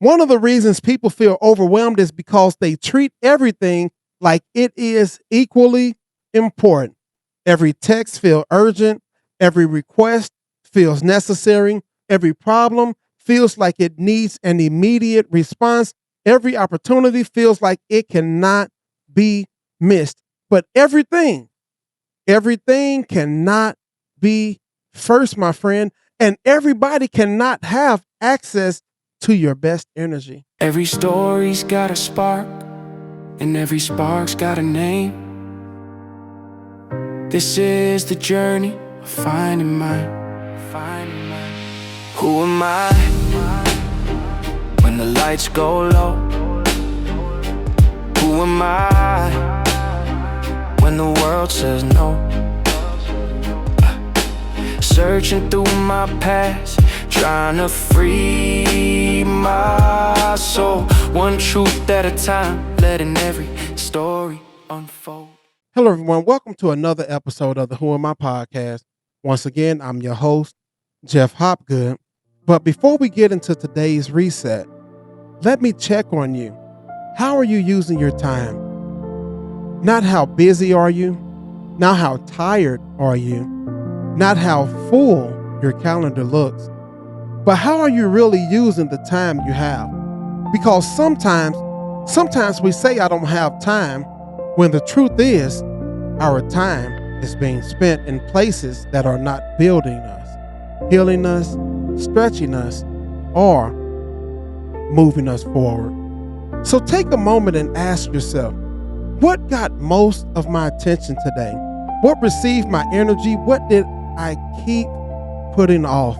One of the reasons people feel overwhelmed is because they treat everything like it is equally important. Every text feels urgent, every request feels necessary, every problem feels like it needs an immediate response, every opportunity feels like it cannot be missed. But everything cannot be first, my friend, and everybody cannot have access to your best energy. Every story's got a spark, and every spark's got a name. This is the journey of finding mine. Who am I when the lights go low? Who am I when the world says no? Searching through my past, trying to free my soul, one truth at a time, letting every story unfold. Hello, everyone. Welcome to another episode of the Who Am I podcast. Once again, I'm your host, Jeff Hopgood. But before we get into today's reset, let me check on you. How are you using your time? Not how busy are you, not how tired are you, not how full your calendar looks, but how are you really using the time you have? Because sometimes we say I don't have time, when the truth is our time is being spent in places that are not building us, healing us, stretching us, or moving us forward. So take a moment and ask yourself, what got most of my attention today? What received my energy? What did I keep putting off?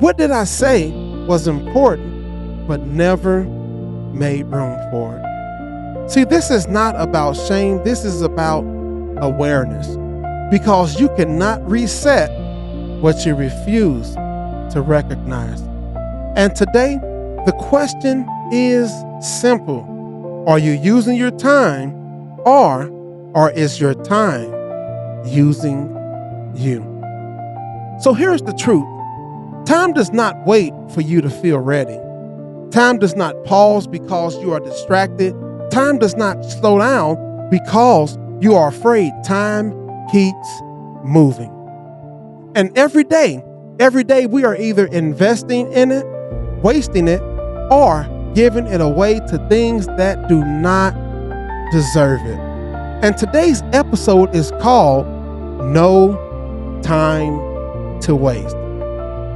What did I say was important but never made room for it? See, this is not about shame. This is about awareness, because you cannot reset what you refuse to recognize. And today, the question is simple. Are you using your time, or is your time using you? So here's the truth. Time does not wait for you to feel ready. Time does not pause because you are distracted. Time does not slow down because you are afraid. Time keeps moving. And every day we are either investing in it, wasting it, or giving it away to things that do not deserve it. And today's episode is called No Time to Waste.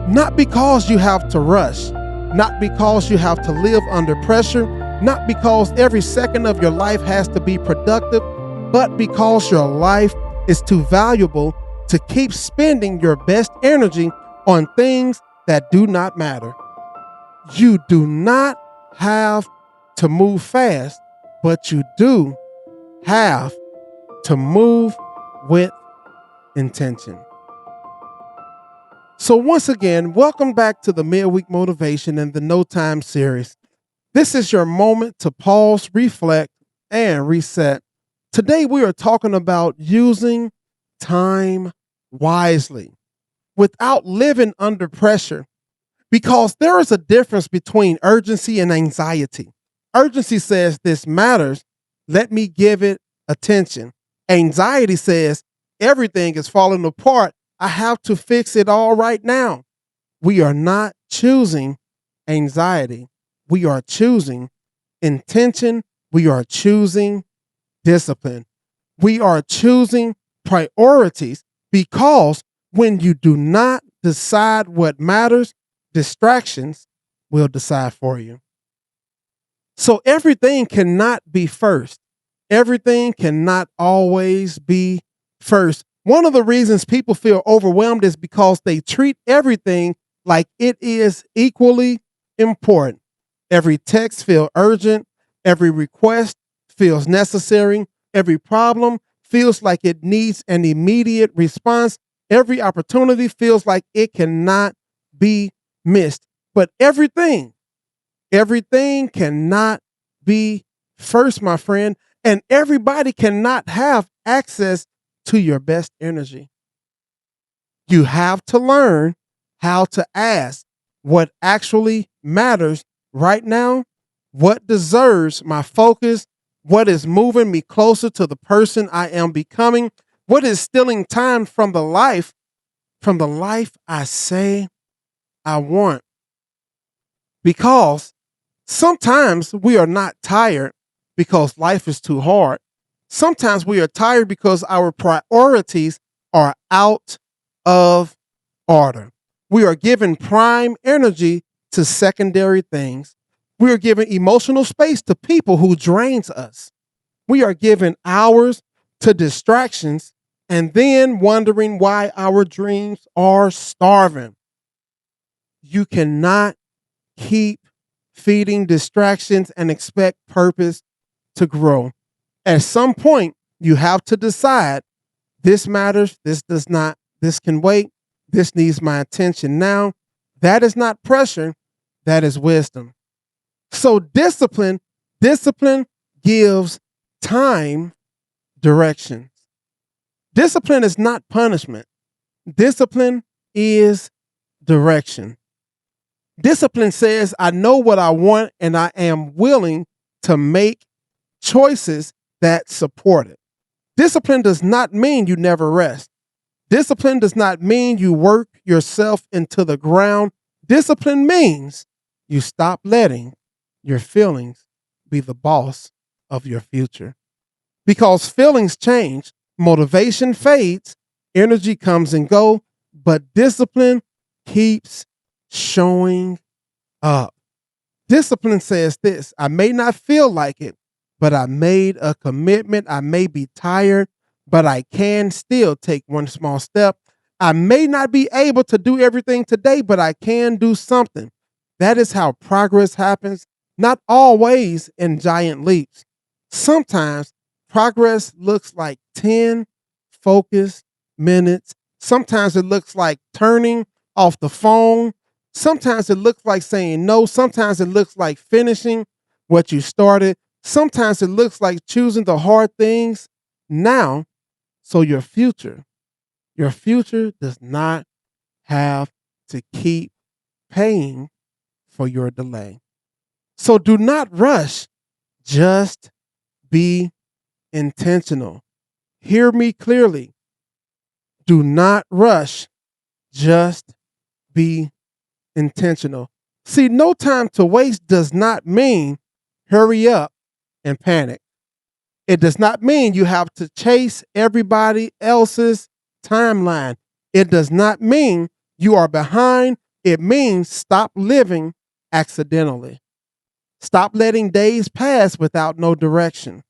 Not because you have to rush, not because you have to live under pressure, not because every second of your life has to be productive, but because your life is too valuable to keep spending your best energy on things that do not matter. You do not have to move fast, but you do have to move with intention. So once again, welcome back to the Midweek Motivation and the No Time series. This is your moment to pause, reflect, and reset. Today we are talking about using time wisely without living under pressure, because there is a difference between urgency and anxiety. Urgency says this matters, let me give it attention. Anxiety says everything is falling apart, I have to fix it all right now. We are not choosing anxiety. We are choosing intention. We are choosing discipline. We are choosing priorities, because when you do not decide what matters, distractions will decide for you. So everything cannot be first. Everything cannot always be first. One of the reasons people feel overwhelmed is because they treat everything like it is equally important. Every text feels urgent. Every request feels necessary. Every problem feels like it needs an immediate response. Every opportunity feels like it cannot be missed. But everything cannot be first, my friend, and everybody cannot have access to your best energy. You have to learn how to ask what actually matters right now, what deserves my focus, what is moving me closer to the person I am becoming, what is stealing time from the life I say I want. Because sometimes we are not tired because life is too hard. Sometimes we are tired because our priorities are out of order. We are giving prime energy to secondary things. We are giving emotional space to people who drains us. We are giving hours to distractions and then wondering why our dreams are starving. You cannot keep feeding distractions and expect purpose to grow. At some point, you have to decide this matters, this does not, this can wait, this needs my attention now. That is not pressure, that is wisdom. So discipline gives time direction. Discipline is not punishment. Discipline is direction. Discipline says, I know what I want and I am willing to make choices that support it. Discipline does not mean you never rest. Discipline does not mean you work yourself into the ground. Discipline means you stop letting your feelings be the boss of your future. Because feelings change, motivation fades, energy comes and go, but discipline keeps showing up. Discipline says this: I may not feel like it, but I made a commitment. I may be tired, but I can still take one small step. I may not be able to do everything today, but I can do something. That is how progress happens, not always in giant leaps. Sometimes progress looks like 10 focused minutes. Sometimes it looks like turning off the phone. Sometimes it looks like saying no. Sometimes it looks like finishing what you started. Sometimes it looks like choosing the hard things now so your future does not have to keep paying for your delay. So do not rush, just be intentional. Hear me clearly. Do not rush, just be intentional. See, no time to waste does not mean hurry up and panic. It does not mean you have to chase everybody else's timeline. It does not mean you are behind. It means stop living accidentally. Stop letting days pass without no direction.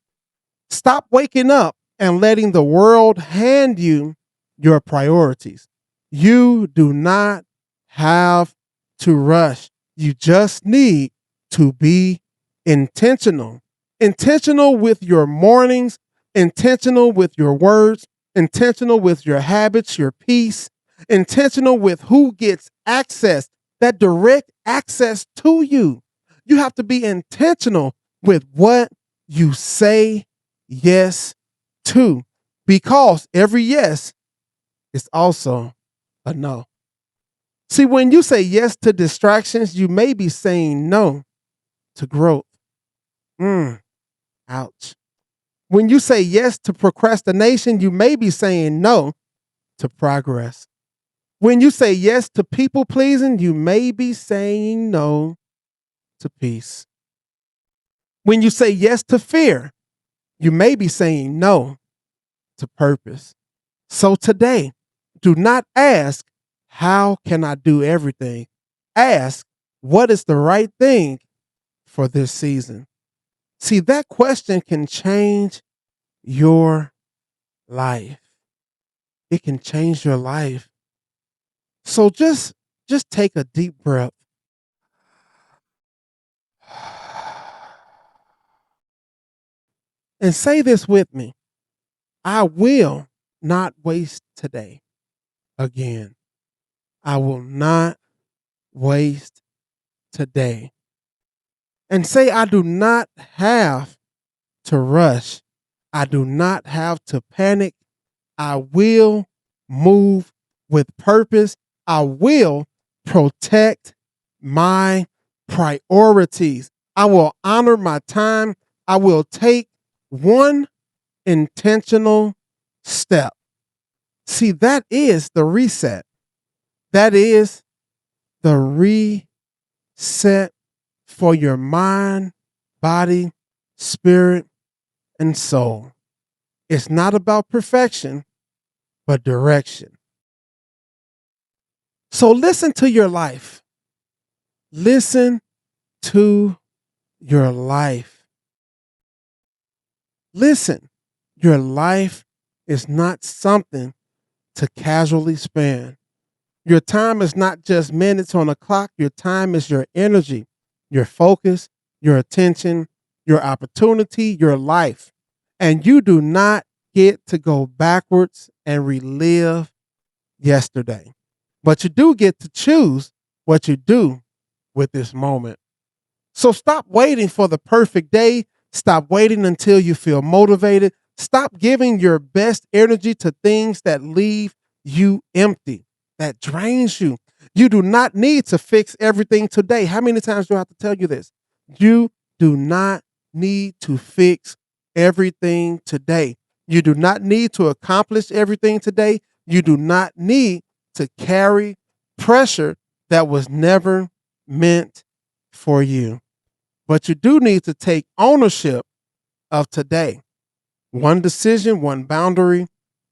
Stop waking up and letting the world hand you your priorities. You do not have to rush. You just need to be intentional. Intentional with your mornings, intentional with your words, intentional with your habits, your peace, intentional with who gets access, that direct access to you. You have to be intentional with what you say yes to, because every yes is also a no. See, when you say yes to distractions, you may be saying no to growth. Ouch. When you say yes to procrastination, you may be saying no to progress. When you say yes to people pleasing, you may be saying no to peace. When you say yes to fear, you may be saying no to purpose. So today, do not ask, how can I do everything? Ask, what is the right thing for this season? See, that question can change your life. It can change your life. So just take a deep breath and say this with me. I will not waste today again. I will not waste today. And say, I do not have to rush. I do not have to panic. I will move with purpose. I will protect my priorities. I will honor my time. I will take one intentional step. See, that is the reset. That is the reset for your mind, body, spirit, and soul. It's not about perfection, but direction. So listen to your life. Listen to your life. Listen, your life is not something to casually spend. Your time is not just minutes on a clock. Your time is your energy, your focus, your attention, your opportunity, your life. And you do not get to go backwards and relive yesterday. But you do get to choose what you do with this moment. So stop waiting for the perfect day. Stop waiting until you feel motivated. Stop giving your best energy to things that leave you empty, that drains you. You do not need to fix everything today. How many times do I have to tell you this? You do not need to fix everything today. You do not need to accomplish everything today. You do not need to carry pressure that was never meant for you. But you do need to take ownership of today. One decision, one boundary,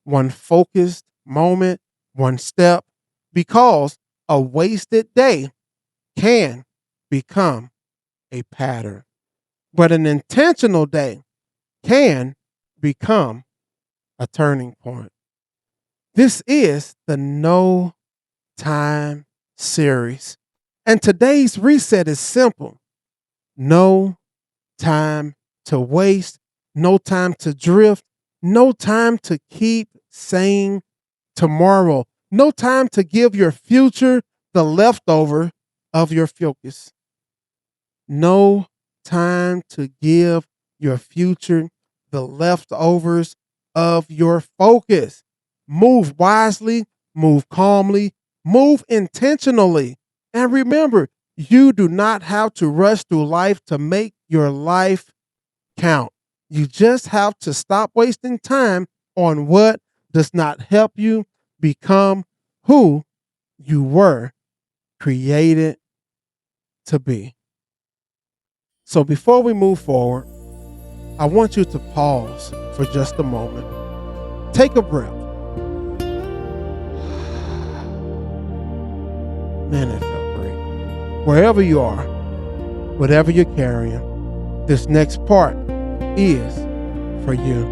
one focused moment, one step, because a wasted day can become a pattern. But an intentional day can become a turning point. This is the No Time series. And today's reset is simple. No time to waste, no time to drift, no time to keep saying tomorrow, no time to give your future the leftover of your focus. No time to give your future the leftovers of your focus. Move wisely, move calmly, move intentionally. And remember, you do not have to rush through life to make your life count. You just have to stop wasting time on what does not help you become who you were created to be. So before we move forward, I want you to pause for just a moment. Take a breath. Man, that felt great. Wherever you are, whatever you're carrying, this next part is for you.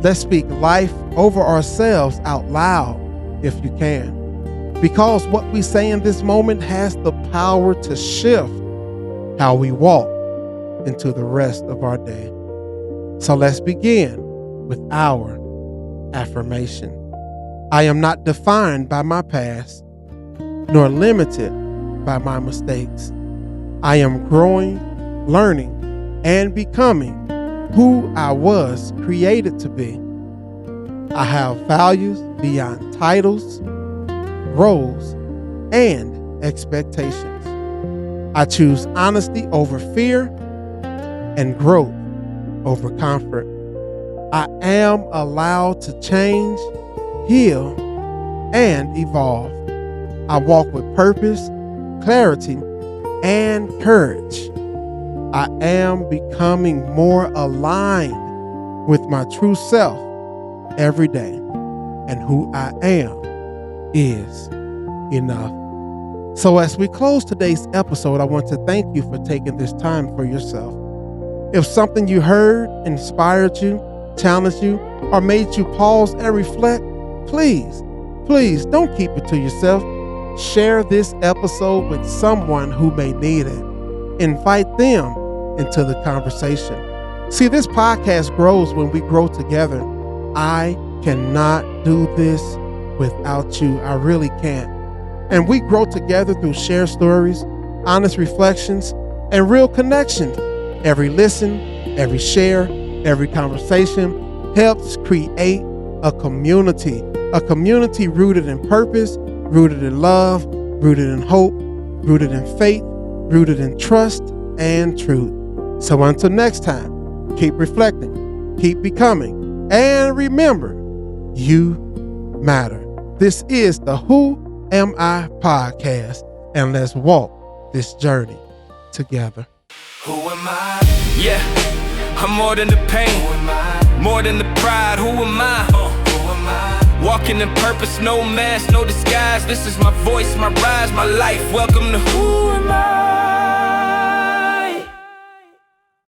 Let's speak life over ourselves out loud if you can. Because what we say in this moment has the power to shift how we walk into the rest of our day. So let's begin with our affirmation. I am not defined by my past, nor limited by my mistakes. I am growing, learning, and becoming who I was created to be. I have values beyond titles, roles, and expectations. I choose honesty over fear and growth over comfort. I am allowed to change, heal, and evolve. I walk with purpose, clarity, and courage. I am becoming more aligned with my true self every day, and who I am is enough. So as we close today's episode, I want to thank you for taking this time for yourself. If something you heard inspired you, challenged you, or made you pause and reflect, please don't keep it to yourself. Share this episode with someone who may need it. Invite them into the conversation. See, this podcast grows when we grow together. I cannot do this without you. I really can't. And we grow together through shared stories, honest reflections, and real connection. Every listen, every share, every conversation helps create a community rooted in purpose, rooted in love, rooted in hope, rooted in faith, rooted in trust and truth. So until next time, keep reflecting, keep becoming, and remember, you matter. This is the Who Am I podcast, and let's walk this journey together. Who am I? Yeah, I'm more than the pain, more than the pride. Who am I? Walking in purpose, no mask, no disguise. This is my voice, my rise, my life. Welcome to Who Am I?